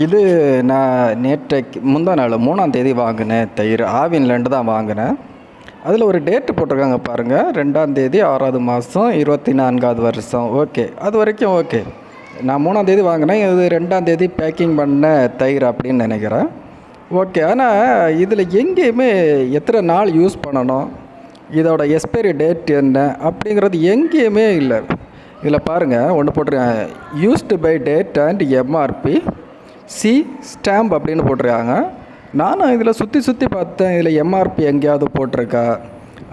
இது நான் நேற்றைக்கு முந்தா நாள் 3ஆம் தேதி வாங்கினேன் தயிர். ஆவின்லேருந்து தான் வாங்கினேன். அதில் ஒரு டேட்டு போட்டிருக்காங்க பாருங்கள், 2ஆம் தேதி 6வது மாதம் 24வது வருஷம். ஓகே, அது வரைக்கும் ஓகே. நான் 3ஆம் தேதி வாங்கினேன், இது 2ஆம் தேதி பேக்கிங் பண்ண தயிர் அப்படின்னு நினைக்கிறேன். ஓகே, ஆனால் இதில் எங்கேயுமே எத்தனை நாள் யூஸ் பண்ணணும், இதோட எக்ஸ்பைரி டேட் என்ன அப்படிங்கிறது எங்கேயுமே இல்லை. இதில் பாருங்கள், ஒன்று போட்டிருக்கேன், used by date and MRP C stamp அப்படின்னு போட்டிருக்காங்க. நானும் இதில் சுற்றி பார்த்தேன், இதில் எம்ஆர்பி எங்கேயாவது போட்டிருக்கா,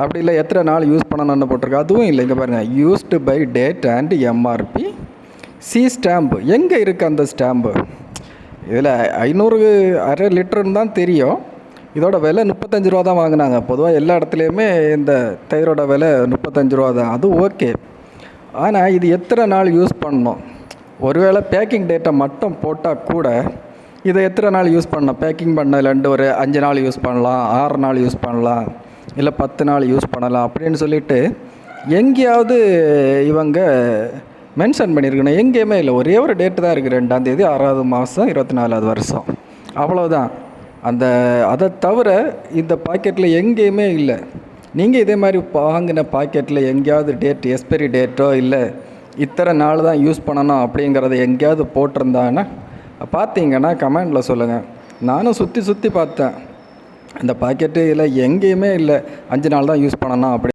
அப்படி இல்லை எத்தனை நாள் யூஸ் பண்ணணும்னு போட்டிருக்கா, அதுவும் இல்லை. இங்கே பாருங்கள், used by date and MRP C stamp. எங்கே இருக்குது அந்த ஸ்டாம்பு? இதில் 500 அரை லிட்டருன்னு தான் தெரியும். இதோட விலை 35 ரூபா தான் வாங்கினாங்க. பொதுவாக எல்லா இடத்துலையுமே இந்த தயிரோட விலை 35 ரூபா தான். அது ஓகே. ஆனால் இது எத்தனை நாள் யூஸ் பண்ணணும்? ஒருவேளை பேக்கிங் டேட்டை மட்டும் போட்டால் கூட இதை எத்தனை நாள் யூஸ் பண்ணணும்? பேக்கிங் பண்ணலேருந்து ஒரு 5 நாள் யூஸ் பண்ணலாம், 6 நாள் யூஸ் பண்ணலாம், இல்லை 10 நாள் யூஸ் பண்ணலாம் அப்படின்னு சொல்லிட்டு எங்கேயாவது இவங்க மென்ஷன் பண்ணியிருக்கணும். எங்கேயுமே இல்லை. ஒரே ஒரு டேட்டு தான் இருக்குது, 2ஆம் தேதி 6வது மாதம் 24வது வருஷம். அவ்வளோதான். அதை தவிர இந்த பாக்கெட்டில் எங்கேயுமே இல்லை. நீங்கள் இதே மாதிரி வாங்கின பாக்கெட்டில் எங்கேயாவது டேட், எக்ஸ்பைரி டேட்டோ இல்லை இத்தனை நாள் தான் யூஸ் பண்ணணும் அப்படிங்கிறத எங்கேயாவது போட்டிருந்தாங்கன்னா பார்த்தீங்கன்னா கமெண்டில் சொல்லுங்கள். நானும் சுற்றி பார்த்தேன், இந்த பாக்கெட்டு இல்லை எங்கேயுமே இல்லை 5 நாள் தான் யூஸ் பண்ணணும் அப்படி.